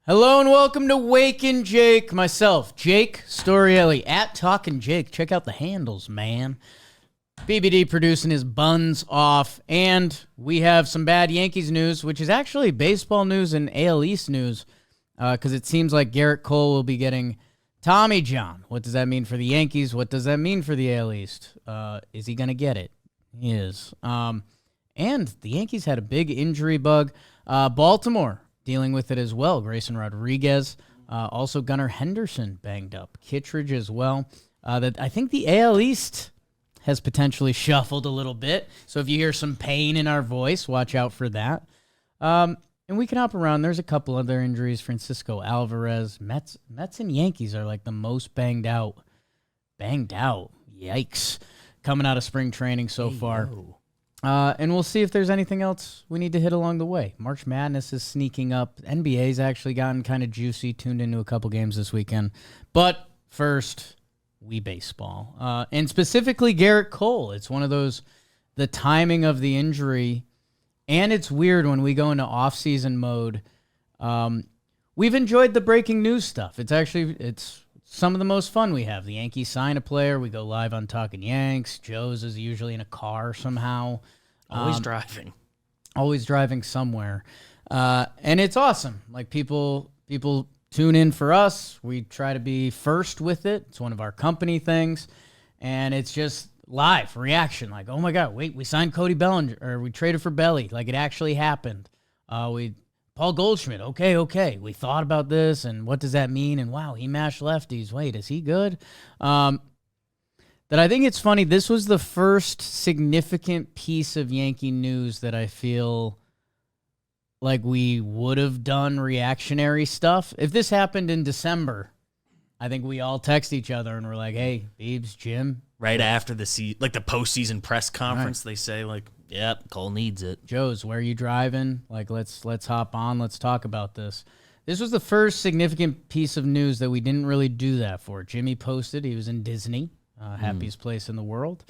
Hello and welcome to Watchin Jake. Myself, Jake Storielli, at Talkin Jake. Check out the handles, man. BBD producing his buns off, and we have some bad Yankees news, which is actually baseball news and AL East news, because it seems like Gerrit Cole will be getting Tommy John. What does that mean for the Yankees? What does that mean for the AL East? Is he going to get it? He is. And the Yankees had a big injury bug. Baltimore dealing with it as well. Grayson Rodriguez, also Gunnar Henderson banged up. Kittredge as well. That I think the AL East has potentially shuffled a little bit. So if you hear some pain in our voice, watch out for that. And we can hop around. There's a couple other injuries. Francisco Alvarez. Mets and Yankees are like the most banged out. Yikes. Coming out of spring training so far. And we'll see if there's anything else we need to hit along the way. March Madness is sneaking up. NBA's actually gotten kind of juicy. Tuned into a couple games this weekend. But first, we baseball. And specifically Gerrit Cole. It's one of those, the timing of the injury. And it's weird when we go into off-season mode. We've enjoyed the breaking news stuff. It's some of the most fun we have. The Yankees sign a player. We go live on Talkin Yanks. Joe's is usually in a car somehow. Always driving. Always driving somewhere. And it's awesome. Like people tune in for us. We try to be first with it. It's one of our company things. And it's just live reaction. Like, oh my God, wait, we signed Cody Bellinger, or we traded for Belly. Like it actually happened. Paul Goldschmidt, okay. We thought about this, and what does that mean? And wow, he mashed lefties. Wait, is he good? That I think it's funny. This was the first significant piece of Yankee news that I feel like we would have done reactionary stuff. If this happened in December, I think we all text each other and we're like, hey, Beebs, Jim. Right after the postseason press conference, They say, like, yep, Cole needs it. Joe's, where are you driving? Like, let's hop on. Let's talk about this. This was the first significant piece of news that we didn't really do that for. Jimmy posted he was in Disney, happiest place in the world.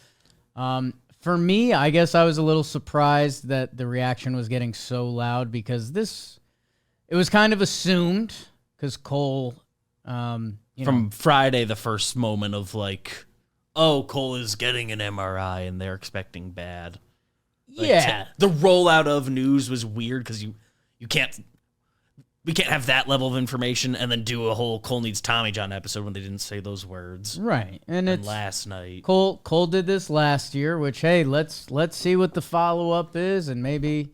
For me, I guess I was a little surprised that the reaction was getting so loud because it was kind of assumed because Cole, From Friday, the first moment of like, oh, Cole is getting an MRI and they're expecting bad. Like, yeah. The rollout of news was weird because we can't have that level of information and then do a whole Cole needs Tommy John episode when they didn't say those words. Right. And it's last night. Cole did this last year, which, hey, let's see what the follow-up is, and maybe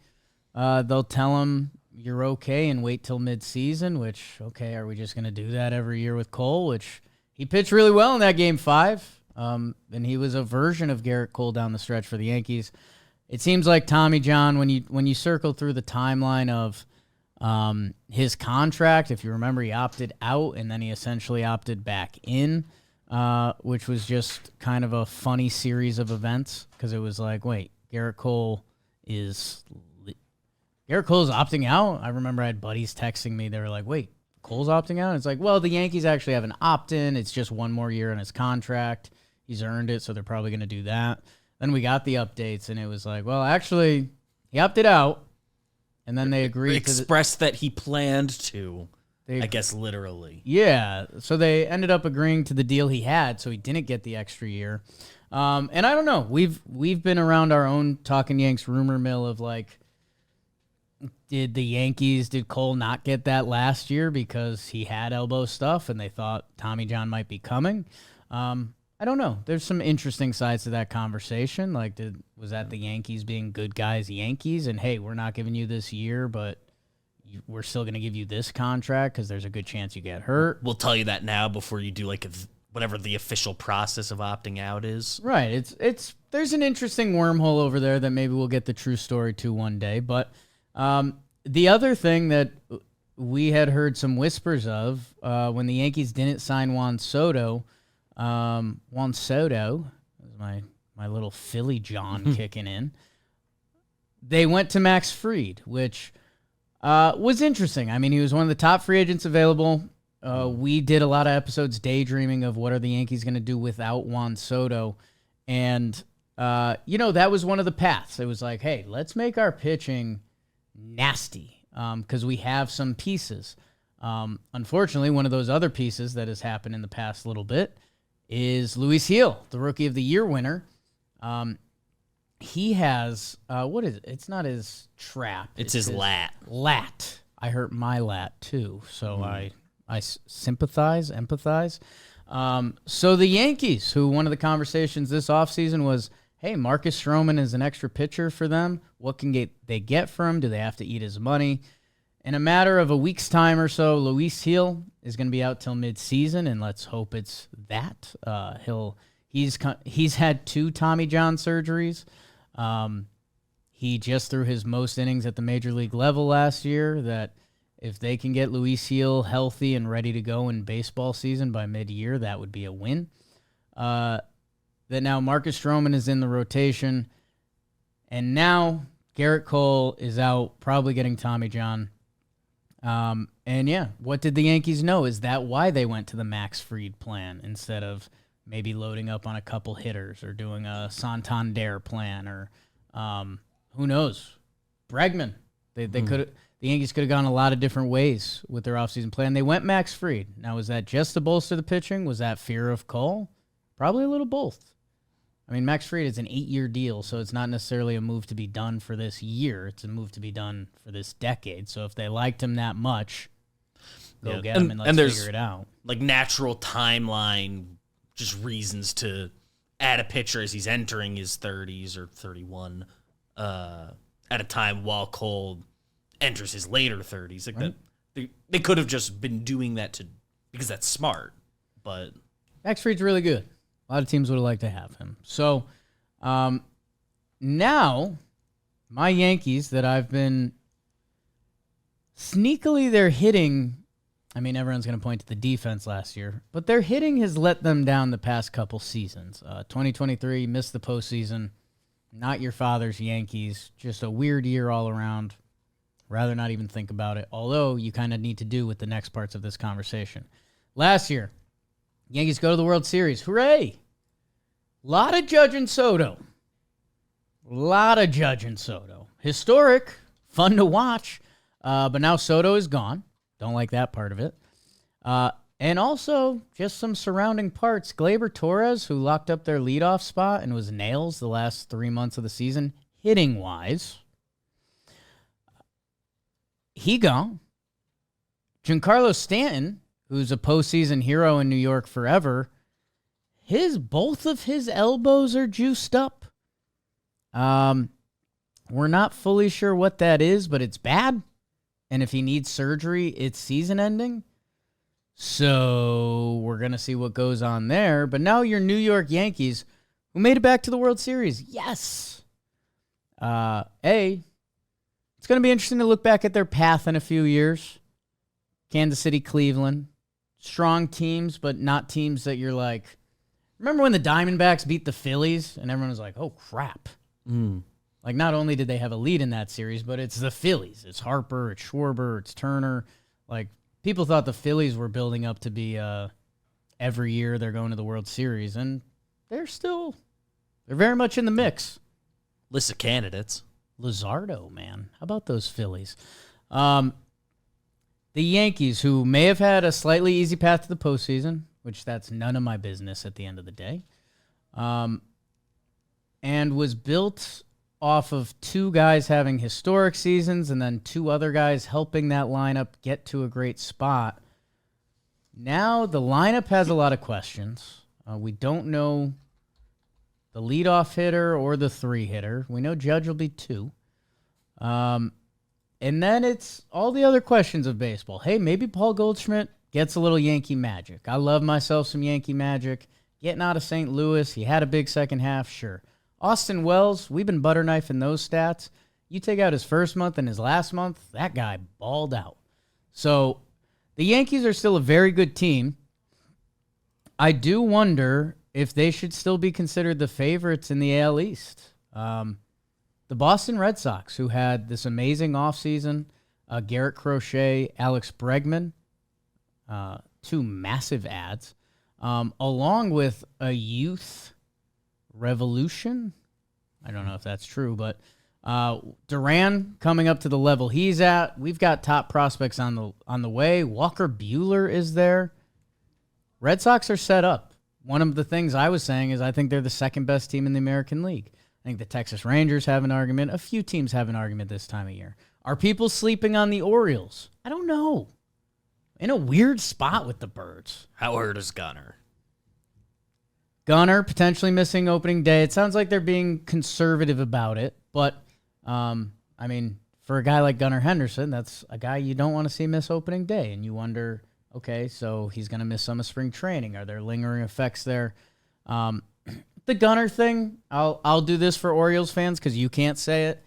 they'll tell him you're okay and wait till mid-season, which, okay, are we just going to do that every year with Cole? Which he pitched really well in that Game 5. And he was a version of Gerrit Cole down the stretch for the Yankees. It seems like Tommy John, when you circle through the timeline of his contract, if you remember, he opted out and then he essentially opted back in, which was just kind of a funny series of events because it was like, wait, Gerrit Cole is opting out? I remember I had buddies texting me. They were like, wait, Cole's opting out? And it's like, well, the Yankees actually have an opt-in. It's just one more year on his contract. He's earned it, so they're probably going to do that. Then we got the updates, and it was like, well, actually, he opted out, and then they agreed expressed that he planned to, I guess literally. Yeah, so they ended up agreeing to the deal he had, so he didn't get the extra year. And I don't know. We've been around our own Talkin Yanks rumor mill of like, did Cole not get that last year because he had elbow stuff and they thought Tommy John might be coming? I don't know. There's some interesting sides to that conversation. Like, was that the Yankees being good guys Yankees? And, hey, we're not giving you this year, but we're still going to give you this contract because there's a good chance you get hurt. We'll tell you that now before you do, like, whatever the official process of opting out is. Right. There's an interesting wormhole over there that maybe we'll get the true story to one day. But the other thing that we had heard some whispers of when the Yankees didn't sign Juan Soto is my little Philly John kicking in. They went to Max Fried, which was interesting. I mean, he was one of the top free agents available. We did a lot of episodes daydreaming of what are the Yankees going to do without Juan Soto. And, that was one of the paths. It was like, hey, let's make our pitching nasty because we have some pieces. Unfortunately, one of those other pieces that has happened in the past little bit is Luis Gil, the Rookie of the Year winner. He has, what is it? It's not his trap. It's his lat. Lat. I hurt my lat too, so I sympathize, empathize. So the Yankees, who one of the conversations this offseason was, hey, Marcus Stroman is an extra pitcher for them. What can they get for him? Do they have to eat his money? In a matter of a week's time or so, Luis Gil is going to be out till mid-season, and let's hope it's that. He's had 2 Tommy John surgeries. He just threw his most innings at the major league level last year. That if they can get Luis Gil healthy and ready to go in baseball season by mid-year, that would be a win. That now Marcus Stroman is in the rotation, and now Gerrit Cole is out, probably getting Tommy John. And yeah, what did the Yankees know? Is that why they went to the Max Fried plan instead of maybe loading up on a couple hitters or doing a Santander plan or who knows? Bregman. They could the Yankees could have gone a lot of different ways with their offseason plan. They went Max Fried. Now, was that just to bolster the pitching? Was that fear of Cole? Probably a little both. I mean, Max Fried is an 8-year deal, so it's not necessarily a move to be done for this year. It's a move to be done for this decade. So if they liked him that much, go get him and let's figure it out. Like natural timeline, just reasons to add a pitcher as he's entering his 30s or 31 at a time while Cole enters his later 30s. Like right. They could have just been doing that because that's smart. But Max Fried's really good. A lot of teams would have liked to have him. So now my Yankees that I've been sneakily, they're hitting. I mean, everyone's going to point to the defense last year, but their hitting has let them down the past couple seasons. 2023 missed the postseason. Not your father's Yankees. Just a weird year all around. Rather not even think about it, although you kind of need to do with the next parts of this conversation. Last year, Yankees go to the World Series. Hooray! Lot of Judge and Soto. Historic. Fun to watch. But now Soto is gone. Don't like that part of it. And also, just some surrounding parts. Gleyber Torres, who locked up their leadoff spot and was nails the last 3 months of the season, hitting-wise. He gone. Giancarlo Stanton, who's a postseason hero in New York forever, both of his elbows are juiced up. We're not fully sure what that is, but it's bad. And if he needs surgery, it's season-ending. So we're going to see what goes on there. But now your New York Yankees, who made it back to the World Series. Yes. It's going to be interesting to look back at their path in a few years. Kansas City, Cleveland. Strong teams, but not teams that you're like... Remember when the Diamondbacks beat the Phillies? And everyone was like, oh, crap. Like, not only did they have a lead in that series, but it's the Phillies. It's Harper, it's Schwarber, it's Turner. Like, people thought the Phillies were building up to be every year they're going to the World Series, and they're very much in the mix. List of candidates. Luzardo, man. How about those Phillies? The Yankees, who may have had a slightly easy path to the postseason, which that's none of my business at the end of the day, and was built off of 2 guys having historic seasons and then 2 other guys helping that lineup get to a great spot. Now the lineup has a lot of questions. We don't know the leadoff hitter or the 3-hitter. We know Judge will be 2. And then it's all the other questions of baseball. Hey, maybe Paul Goldschmidt gets a little Yankee magic. I love myself some Yankee magic. Getting out of St. Louis, he had a big second half, sure. Austin Wells, we've been butter-knifing those stats. You take out his first month and his last month, that guy balled out. So the Yankees are still a very good team. I do wonder if they should still be considered the favorites in the AL East. The Boston Red Sox, who had this amazing offseason, Garrett Crochet, Alex Bregman, 2 massive ads, along with a youth revolution. I don't know if that's true, but Duran coming up to the level he's at. We've got top prospects on the way. Walker Buehler is there. Red Sox are set up. One of the things I was saying is I think they're the second best team in the American League. I think the Texas Rangers have an argument. A few teams have an argument this time of year. Are people sleeping on the Orioles? I don't know. In a weird spot with the Birds. How hurt is Gunnar? Gunnar potentially missing opening day. It sounds like they're being conservative about it, but I mean, for a guy like Gunnar Henderson, that's a guy you don't want to see miss opening day, and you wonder, okay, so he's going to miss some of spring training. Are there lingering effects there? The Gunnar thing, I'll do this for Orioles fans because you can't say it.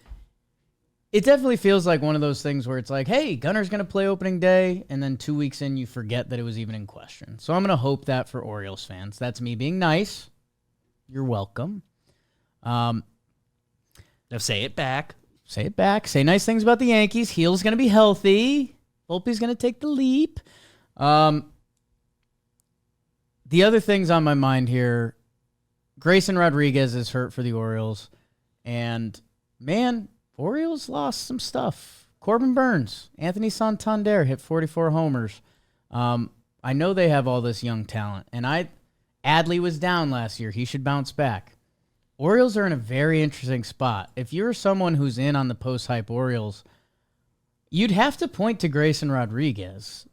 It definitely feels like one of those things where it's like, hey, Gunnar's going to play opening day, and then 2 weeks in, you forget that it was even in question. So I'm going to hope that for Orioles fans. That's me being nice. You're welcome. Now say it back. Say it back. Say nice things about the Yankees. Heel's going to be healthy. Volpe's going to take the leap. The other things on my mind here, Grayson Rodriguez is hurt for the Orioles. And, man, Orioles lost some stuff. Corbin Burns, Anthony Santander hit 44 homers. I know they have all this young talent. And Adley was down last year. He should bounce back. Orioles are in a very interesting spot. If you're someone who's in on the post-hype Orioles, you'd have to point to Grayson Rodriguez.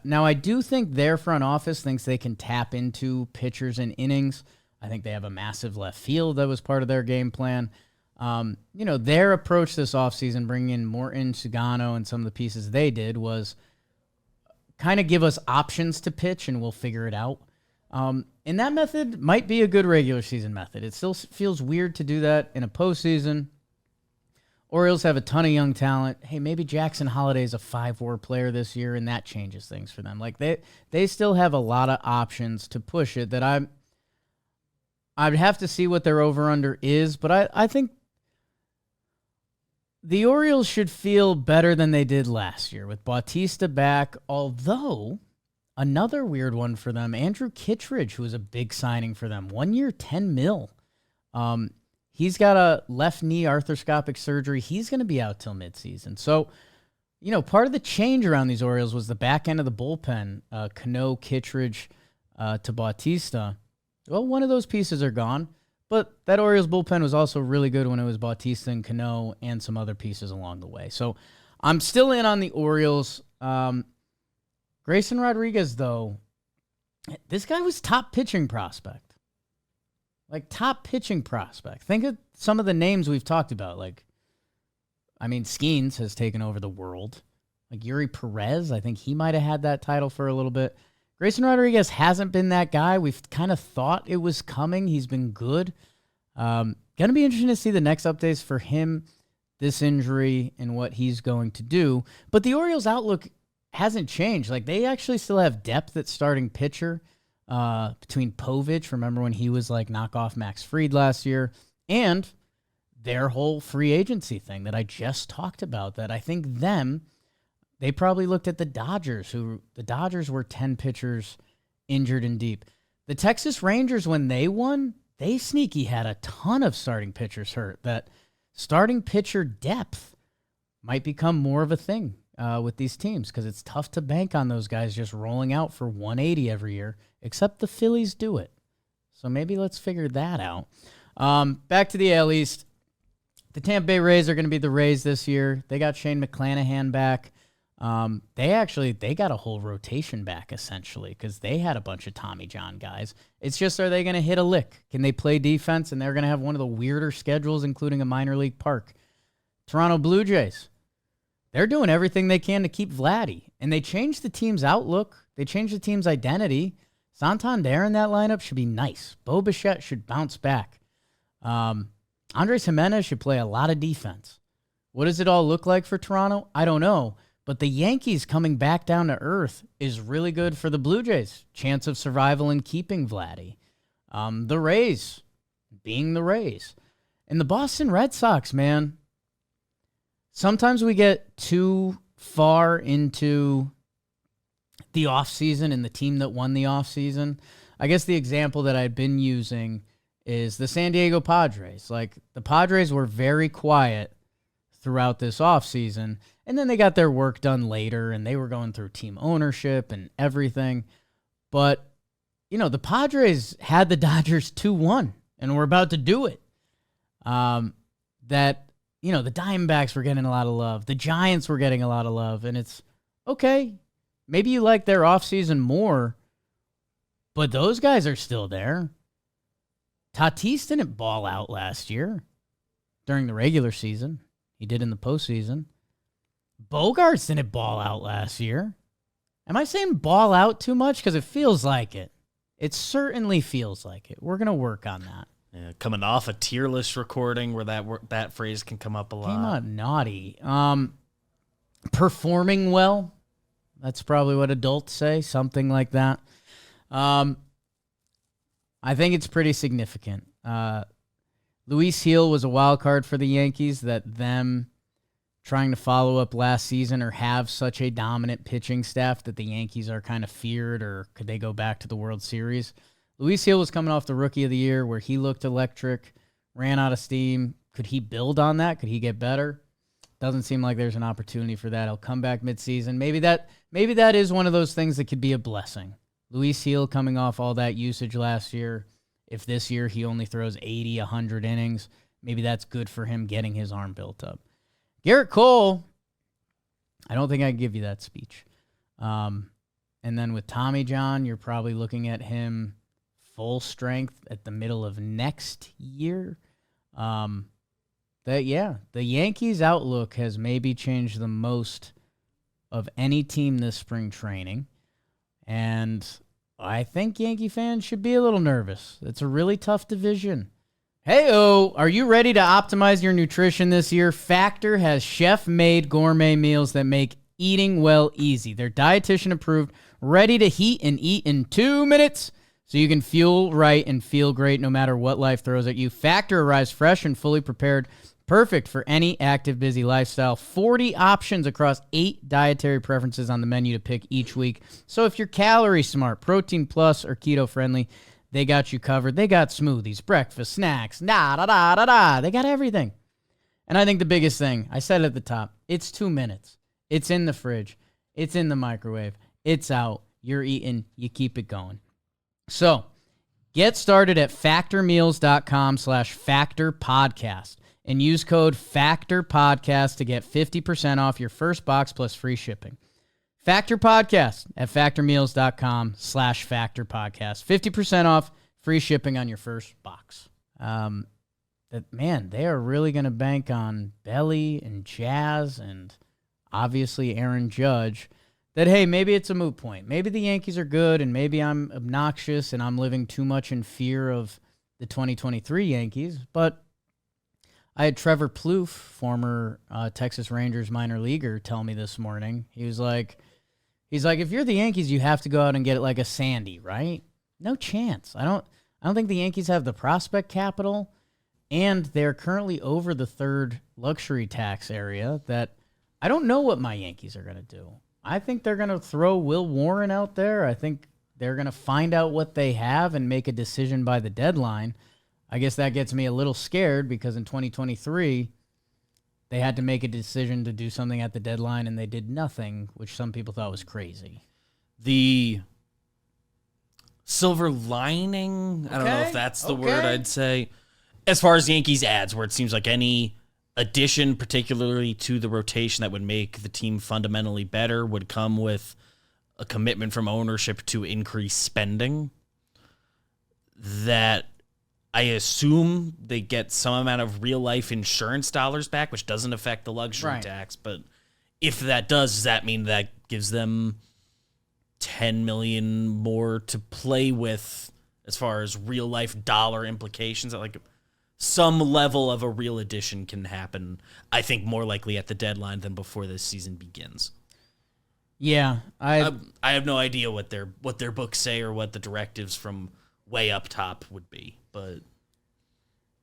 Now, I do think their front office thinks they can tap into pitchers and innings. I think they have a massive left field that was part of their game plan. Their approach this offseason, bringing in Morton, Sugano, and some of the pieces they did was kind of give us options to pitch, and we'll figure it out. And that method might be a good regular season method. It still feels weird to do that in a postseason. Orioles have a ton of young talent. Hey, maybe Jackson Holliday's a 5-WAR player this year, and that changes things for them. Like they still have a lot of options to push it that I'd have to see what their over-under is, but I think the Orioles should feel better than they did last year with Bautista back, although another weird one for them, Andrew Kittredge, who was a big signing for them. 1 year, $10 million. He's got a left knee arthroscopic surgery. He's going to be out till midseason. So, part of the change around these Orioles was the back end of the bullpen, Cano, Kittredge to Bautista. Well, one of those pieces are gone, but that Orioles bullpen was also really good when it was Bautista and Cano and some other pieces along the way. So I'm still in on the Orioles. Grayson Rodriguez, though, this guy was top pitching prospect. Like, top pitching prospect. Think of some of the names we've talked about. Skeens has taken over the world. Like, Yuri Perez, I think he might have had that title for a little bit. Grayson Rodriguez hasn't been that guy. We've kind of thought it was coming. He's been good. Going to be interesting to see the next updates for him, this injury, and what he's going to do. But the Orioles' outlook hasn't changed. Like, they actually still have depth at starting pitcher between Povich. Remember when he was like knockoff Max Fried last year? And their whole free agency thing that I just talked about, that I think they probably looked at the Dodgers, the Dodgers were 10 pitchers injured and deep. The Texas Rangers, when they won, they sneaky had a ton of starting pitchers hurt. That starting pitcher depth might become more of a thing with these teams because it's tough to bank on those guys just rolling out for 180 every year, except the Phillies do it. So maybe let's figure that out. Back to the AL East. The Tampa Bay Rays are going to be the Rays this year. They got Shane McClanahan back. They got a whole rotation back, essentially, because they had a bunch of Tommy John guys. It's just, are they going to hit a lick? Can they play defense? And they're going to have one of the weirder schedules, including a minor league park. Toronto Blue Jays, they're doing everything they can to keep Vladdy. And they changed the team's outlook. They changed the team's identity. Santander in that lineup should be nice. Bo Bichette should bounce back. Andres Jimenez should play a lot of defense. What does it all look like for Toronto? I don't know. But the Yankees coming back down to earth is really good for the Blue Jays. Chance of survival and keeping Vladdy. The Rays being the Rays. And the Boston Red Sox, man. Sometimes we get too far into the offseason and the team that won the offseason. I guess the example that I've been using is the San Diego Padres. Like, the Padres were very quiet throughout this offseason. And then they got their work done later, and they were going through team ownership and everything. But, the Padres had the Dodgers 2-1, and we're about to do it. The Diamondbacks were getting a lot of love. The Giants were getting a lot of love, and it's, okay, maybe you like their offseason more, but those guys are still there. Tatis didn't ball out last year during the regular season. He did in the postseason. Bogarts didn't ball out last year. Am I saying ball out too much? Because it feels like it. It certainly feels like it. We're going to work on that. Yeah, coming off a tier list recording where that phrase can come up a lot. Came out naughty. Performing well. That's probably what adults say. Something like that. I think it's pretty significant. Luis Gil was a wild card for the Yankees, that them trying to follow up last season or have such a dominant pitching staff that the Yankees are kind of feared, or could they go back to the World Series? Luis Gil was coming off the Rookie of the Year where he looked electric, ran out of steam. Could he build on that? Could he get better? Doesn't seem like there's an opportunity for that. He'll come back midseason. Maybe that is one of those things that could be a blessing. Luis Gil coming off all that usage last year. If this year he only throws 80, 100 innings, maybe that's good for him getting his arm built up. Gerrit Cole, I don't think I can give you that speech. And then with Tommy John, you're probably looking at him full strength at the middle of next year. The Yankees' outlook has maybe changed the most of any team this spring training. And I think Yankee fans should be a little nervous. It's a really tough division. Hey-oh, are you ready to optimize your nutrition this year? Factor has chef-made gourmet meals that make eating well easy. They're dietitian approved, ready to heat and eat in 2 minutes, so you can fuel right and feel great no matter what life throws at you. Factor arrives fresh and fully prepared, perfect for any active, busy lifestyle. 40 options across 8 dietary preferences on the menu to pick each week. So if you're calorie smart, protein plus, or keto friendly, they got you covered. They got smoothies, breakfast, snacks, They got everything. And I think the biggest thing, I said it at the top, it's 2 minutes. It's in the fridge. It's in the microwave. It's out. You're eating. You keep it going. So get started at factormeals.com/factorpodcast and use code FACTORPODCAST to get 50% off your first box plus free shipping. Factor Podcast at factormeals.com/factorpodcast. 50% off, free shipping on your first box. They are really going to bank on Belly and Jazz and obviously Aaron Judge. That, hey, maybe it's a moot point. Maybe the Yankees are good and maybe I'm obnoxious and I'm living too much in fear of the 2023 Yankees. But I had Trevor Plouffe, former Texas Rangers minor leaguer, tell me this morning. He's like, if you're the Yankees, you have to go out and get it like a Sandy, right? No chance. I don't think the Yankees have the prospect capital, and they're currently over the third luxury tax area. That I don't know what my Yankees are going to do. I think they're going to throw Will Warren out there. I think they're going to find out what they have and make a decision by the deadline. I guess that gets me a little scared because in 2023, they had to make a decision to do something at the deadline, and they did nothing, which some people thought was crazy. The silver lining, I don't know if that's the word I'd say, as far as Yankees ads, where it seems like any addition, particularly to the rotation that would make the team fundamentally better, would come with a commitment from ownership to increase spending. That I assume they get some amount of real-life insurance dollars back, which doesn't affect the luxury tax. But if that does that mean that gives them $10 million more to play with as far as real-life dollar implications? That like some level of a real addition can happen, I think, more likely at the deadline than before this season begins. Yeah, I have no idea what their books say or what the directives from way up top would be, but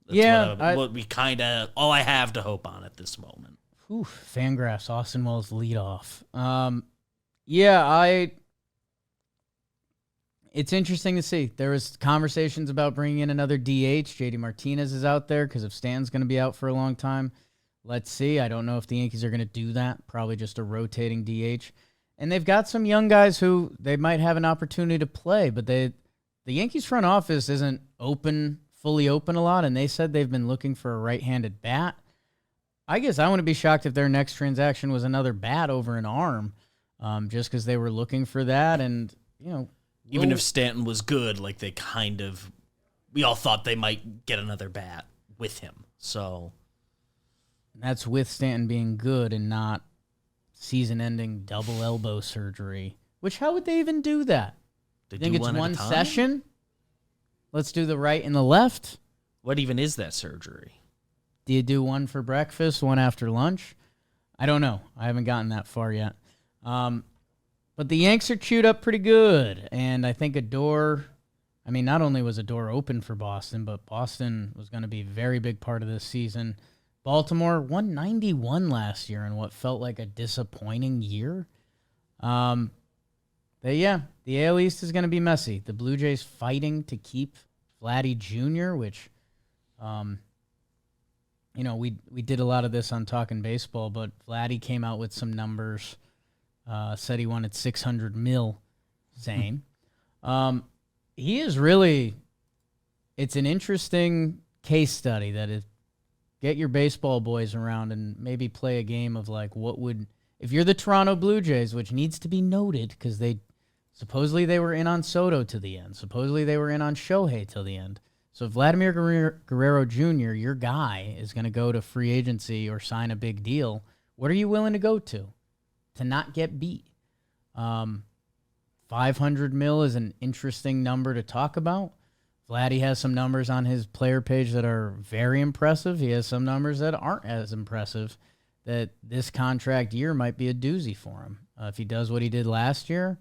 that's what we kind of all I have to hope on at this moment. Fangraphs, Austin Wells lead off. It's interesting to see. There was conversations about bringing in another DH. JD Martinez is out there because if Stan's going to be out for a long time. let's see. I don't know if the Yankees are going to do that. Probably just a rotating DH. And they've got some young guys who they might have an opportunity to play, but the Yankees front office isn't fully open a lot, and they said they've been looking for a right-handed bat. I guess I wouldn't be shocked if their next transaction was another bat over an arm, just because they were looking for that. And, even if Stanton was good, like we all thought they might get another bat with him. So that's with Stanton being good and not season-ending double elbow surgery. Which, how would they even do that? they Think do it's one at a time? session? Let's do the right and the left. What even is that surgery? Do you do one for breakfast, one after lunch? I don't know. I haven't gotten that far yet. But the Yanks are queued up pretty good. And I think not only was a door open for Boston, but Boston was going to be a very big part of this season. Baltimore 191 last year in what felt like a disappointing year. The AL East is going to be messy. The Blue Jays fighting to keep Vladdy Jr., which, we did a lot of this on Talkin Baseball, but Vladdy came out with some numbers, said he wanted $600 million, same. He is really, it's an interesting case study that is, get your baseball boys around and maybe play a game of if you're the Toronto Blue Jays, which needs to be noted because supposedly they were in on Soto to the end. Supposedly they were in on Shohei till the end. So if Vladimir Guerrero Jr., your guy, is going to go to free agency or sign a big deal, what are you willing to go to not get beat? 500 mil is an interesting number to talk about. Vladdy has some numbers on his player page that are very impressive. He has some numbers that aren't as impressive, that this contract year might be a doozy for him. If he does what he did last year,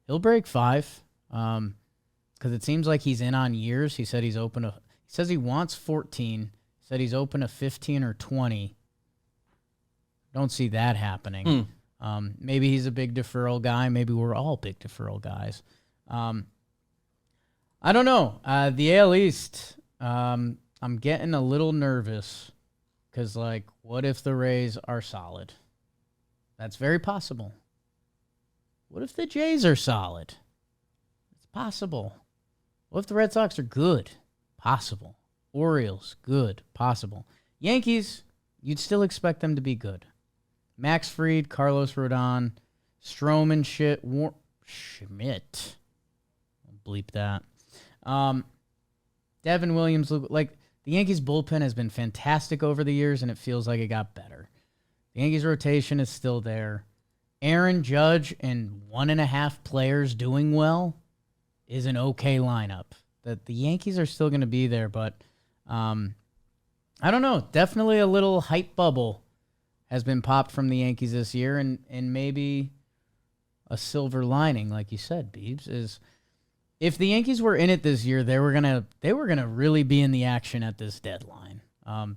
he'll break 5. Because it seems like he's in on years. He said he says he wants 14. He said he's open to 15 or 20. Don't see that happening. Maybe he's a big deferral guy. Maybe we're all big deferral guys. I don't know. The AL East, I'm getting a little nervous because, what if the Rays are solid? That's very possible. What if the Jays are solid? It's possible. What if the Red Sox are good? Possible. Orioles, good. Possible. Yankees, you'd still expect them to be good. Max Fried, Carlos Rodon, Stroman, Schmidt. I'll bleep that. Devin Williams, the Yankees bullpen has been fantastic over the years, and it feels like it got better. The Yankees rotation is still there. Aaron Judge and 1.5 players doing well is an okay lineup. That the Yankees are still going to be there, but I don't know. Definitely a little hype bubble has been popped from the Yankees this year, and maybe a silver lining, like you said, Beebs, is if the Yankees were in it this year, they were gonna really be in the action at this deadline.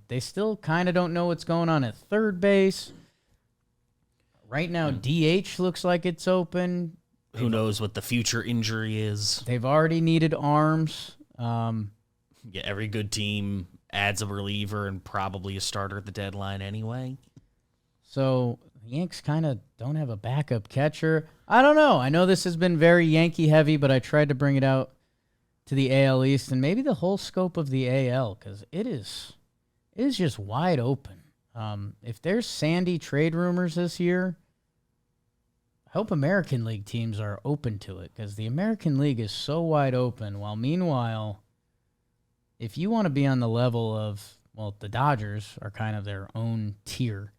They still kind of don't know what's going on at third base. Right now, DH looks like it's open. Who knows what the future injury is? They've already needed arms. Every good team adds a reliever and probably a starter at the deadline anyway. So the Yanks kind of don't have a backup catcher. I don't know. I know this has been very Yankee heavy, but I tried to bring it out to the AL East and maybe the whole scope of the AL because it is just wide open. If there's Sandy trade rumors this year, I hope American League teams are open to it because the American League is so wide open. While meanwhile, if you want to be on the level of, the Dodgers are kind of their own tier.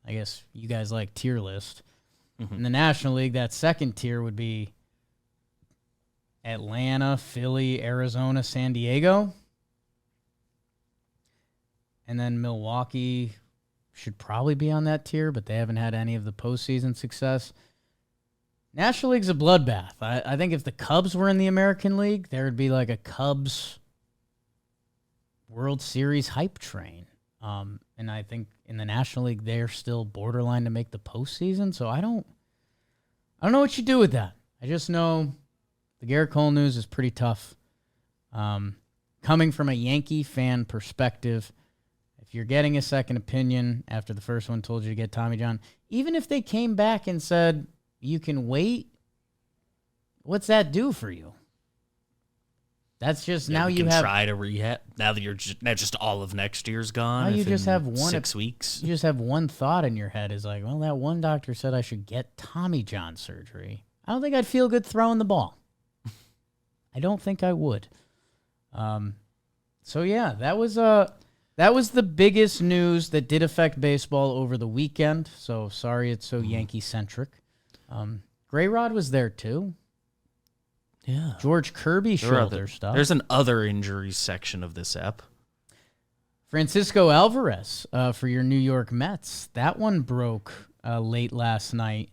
I guess you guys like tier list. Mm-hmm. In the National League, that second tier would be Atlanta, Philly, Arizona, San Diego. And then Milwaukee should probably be on that tier, but they haven't had any of the postseason success. National League's a bloodbath. I think if the Cubs were in the American League, there would be like a Cubs World Series hype train. And I think in the National League, they're still borderline to make the postseason. So I don't know what you do with that. I just know the Gerrit Cole news is pretty tough. Coming from a Yankee fan perspective, if if you're getting a second opinion after the first one told you to get Tommy John, even if they came back and said you can wait, what's that do for you? That's just now you have try to rehab. Now that you're just all of next year's gone. Now you just have 6 weeks. You just have one thought in your head is like, well, that one doctor said I should get Tommy John surgery. I don't think I'd feel good throwing the ball. I don't think I would. So yeah, that was the biggest news that did affect baseball over the weekend. So sorry it's so Yankee centric. Gray Rod was there too. Yeah. George Kirby shoulder stuff. There's an other injuries section of this ep. Francisco Alvarez for your New York Mets. That one broke late last night.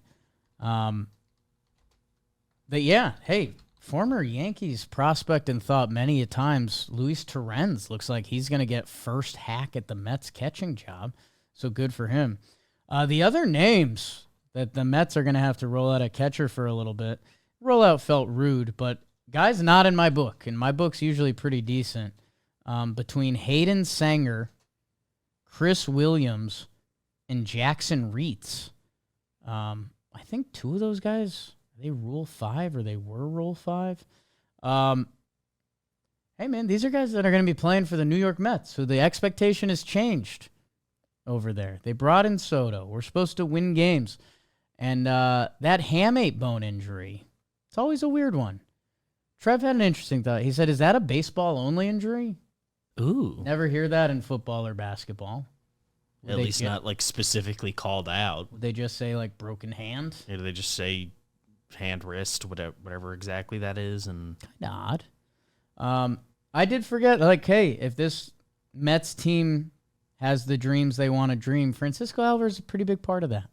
But yeah, hey, former Yankees prospect and thought many a times, Luis Torrens looks like he's going to get first hack at the Mets catching job. So good for him. The other names that the Mets are going to have to roll out a catcher for a little bit. Rollout felt rude, but guys not in my book. And my book's usually pretty decent. Between Hayden Sanger, Chris Williams, and Jackson Reitz. I think two of those guys, are they Rule 5 or they were Rule 5? Hey, man, these are guys that are going to be playing for the New York Mets, so the expectation has changed over there. They brought in Soto. We're supposed to win games. And that hamate bone injury, it's always a weird one. Trev had an interesting thought. He said, is that a baseball-only injury? Ooh. Never hear that in football or basketball. At least not like specifically called out. Would they just say like broken hand? Or do they just say hand, wrist, whatever exactly that is? And kind of odd. I did forget, like, hey, if this Mets team has the dreams they want to dream, Francisco Alvarez is a pretty big part of that.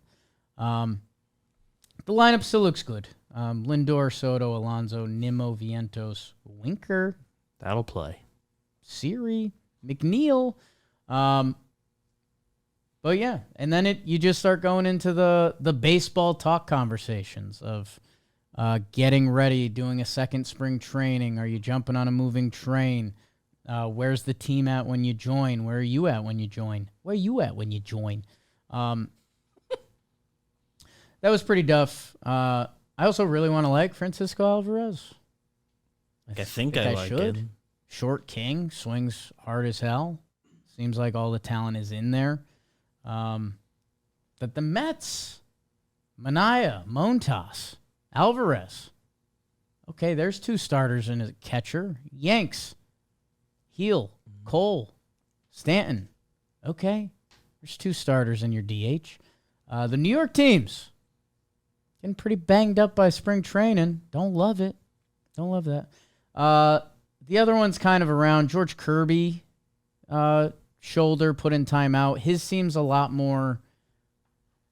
The lineup still looks good. Lindor, Soto, Alonso, Nimmo, Vientos, Winker. That'll play. Siri, McNeil. But yeah, and then you just start going into the baseball talk conversations of getting ready, doing a second spring training. Are you jumping on a moving train? Where's the team at when you join? Where are you at when you join? Where are you at when you join? That was pretty tough. I also really want to like Francisco Alvarez. I think I like should. it. Short king, swings hard as hell. Seems like all the talent is in there. But the Mets, Manaea, Montas, Alvarez. Okay, there's two starters and a catcher. Yanks, Heel, Cole, Stanton. Okay, there's two starters in your DH. The New York teams, getting pretty banged up by spring training. Don't love it. Don't love that. The other one's kind of around. George Kirby, shoulder put in timeout. His is a lot more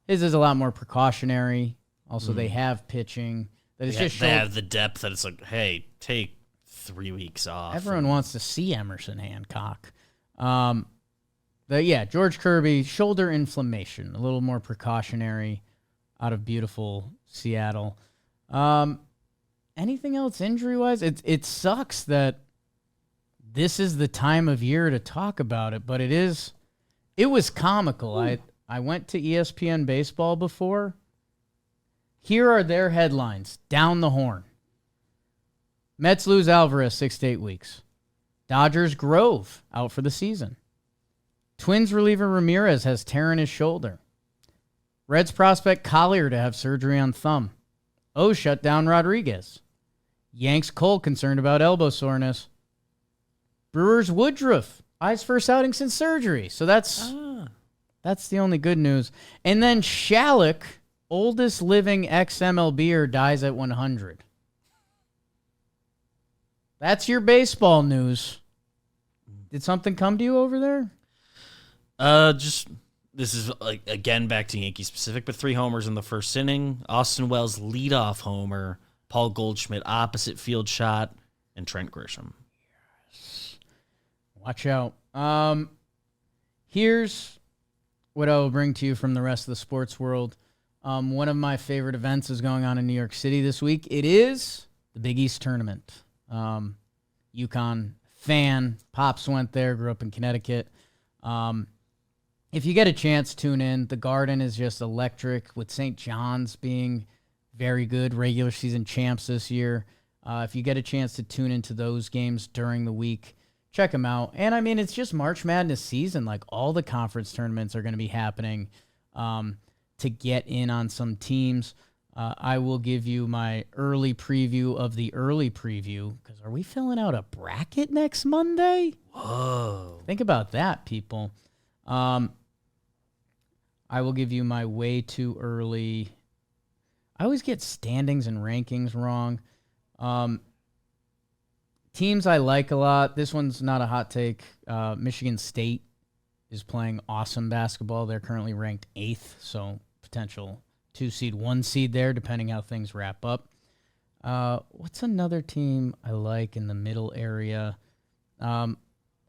precautionary. Also, they have pitching. They have the depth that it's like, hey, take 3 weeks off. Everyone wants to see Emerson Hancock. But yeah, George Kirby, shoulder inflammation, a little more precautionary out of beautiful Seattle. Anything else injury-wise? It sucks that this is the time of year to talk about it, but it was comical. I went to ESPN Baseball before. Here are their headlines, down the horn. Mets lose Alvarez 6 to 8 weeks. Dodgers Grove out for the season. Twins reliever Ramirez has tear in his shoulder. Reds prospect Collier to have surgery on thumb. O's shut down Rodriguez. Yanks Cole concerned about elbow soreness. Brewers Woodruff eyes first outing since surgery. So that's the only good news. And then Shalek, oldest living ex-MLBer, dies at 100. That's your baseball news. Did something come to you over there? This is like again back to Yankee specific, but 3 homers in the first inning. Austin Wells leadoff homer. Paul Goldschmidt opposite field shot, and Trent Grisham. Yes. Watch out. Here's what I will bring to you from the rest of the sports world. One of my favorite events is going on in New York City this week. It is the Big East Tournament. UConn fan. Pops went there, grew up in Connecticut. if you get a chance, tune in. The Garden is just electric, with St. John's being very good, regular season champs this year. If you get a chance to tune into those games during the week, check them out. And, I mean, it's just March Madness season. Like, all the conference tournaments are going to be happening to get in on some teams. I will give you my early preview of the early preview, because are we filling out a bracket next Monday? Whoa. Think about that, people. I will give you my way too early. I always get standings and rankings wrong. Teams I like a lot. This one's not a hot take. Michigan State is playing awesome basketball. They're currently ranked 8th, so potential 2 seed, 1 seed there, depending how things wrap up. What's another team I like in the middle area?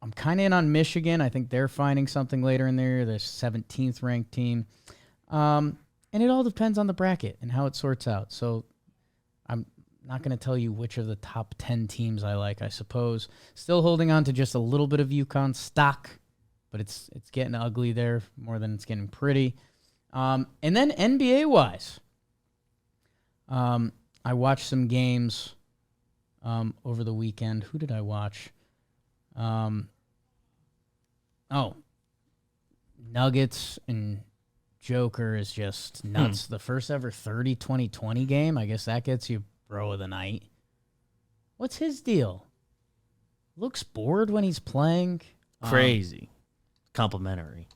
I'm kind of in on Michigan. I think they're finding something later in the year. They're 17th ranked team. And it all depends on the bracket and how it sorts out. So I'm not going to tell you which of the top 10 teams I like, I suppose. Still holding on to just a little bit of UConn stock, but it's getting ugly there more than it's getting pretty. And then NBA-wise, I watched some games over the weekend. Who did I watch? Nuggets and Joker is just nuts. The first ever 30-20-20 game. I guess that gets you bro of the night. What's his deal? Looks bored when he's playing. Crazy. Complimentary.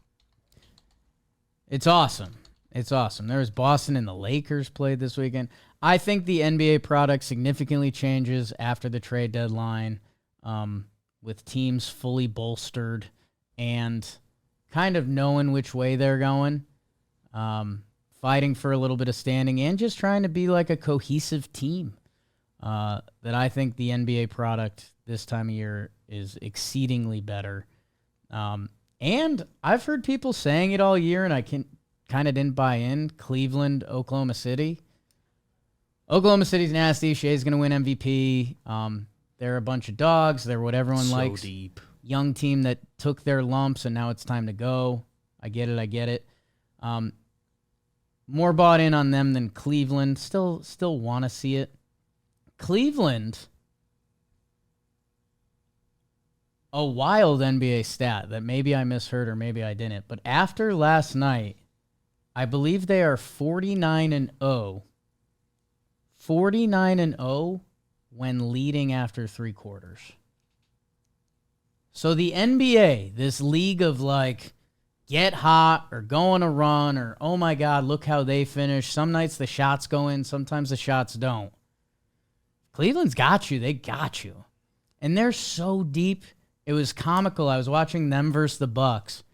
It's awesome. It's awesome. There was Boston and the Lakers played this weekend. I think the NBA product significantly changes after the trade deadline, with teams fully bolstered and kind of knowing which way they're going, fighting for a little bit of standing, and just trying to be like a cohesive team. That I think the NBA product this time of year is exceedingly better. And I've heard people saying it all year, and I kind of didn't buy in. Cleveland, Oklahoma City. Oklahoma City's nasty. Shea's going to win MVP. They're a bunch of dogs. They're what everyone likes. So deep. Young team that took their lumps, and now it's time to go. I get it. More bought in on them than Cleveland. Still want to see it. Cleveland, a wild NBA stat that maybe I misheard or maybe I didn't, but after last night, I believe they are 49-0. 49-0 when leading after 3 quarters. So the NBA, this league of like get hot or go on a run or oh my God, look how they finish. Some nights the shots go in, sometimes the shots don't. Cleveland's got you. They got you. And they're so deep. It was comical. I was watching them versus the Bucks.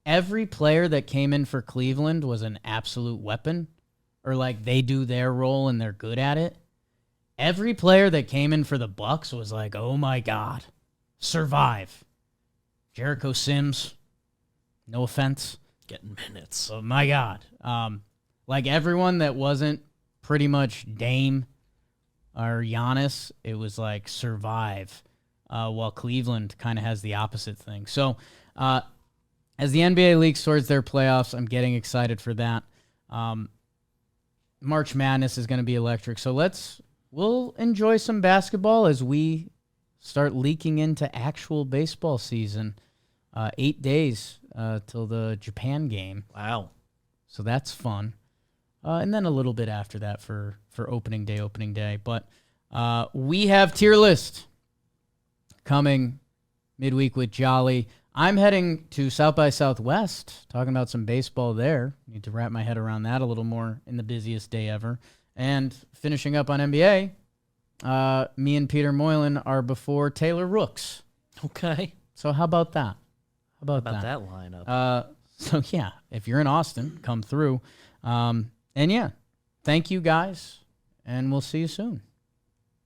Every player that came in for Cleveland was an absolute weapon, or like they do their role and they're good at it. Every player that came in for the Bucks was like, oh my God, survive. Jericho Sims, no offense. Getting minutes. Oh my God. Like everyone that wasn't pretty much Dame or Giannis, it was like survive, while Cleveland kind of has the opposite thing. So as the NBA leaks towards their playoffs, I'm getting excited for that. March Madness is going to be electric. So we'll enjoy some basketball as we start leaking into actual baseball season. 8 days till the Japan game. Wow. So that's fun. And then a little bit after that for opening day. But we have tier list coming midweek with Jolly. I'm heading to South by Southwest, talking about some baseball there. Need to wrap my head around that a little more in the busiest day ever. And finishing up on NBA, me and Peter Moylan are before Taylor Rooks. Okay. So how about that? How about that lineup? So yeah, if you're in Austin, come through. And yeah, thank you guys, and we'll see you soon.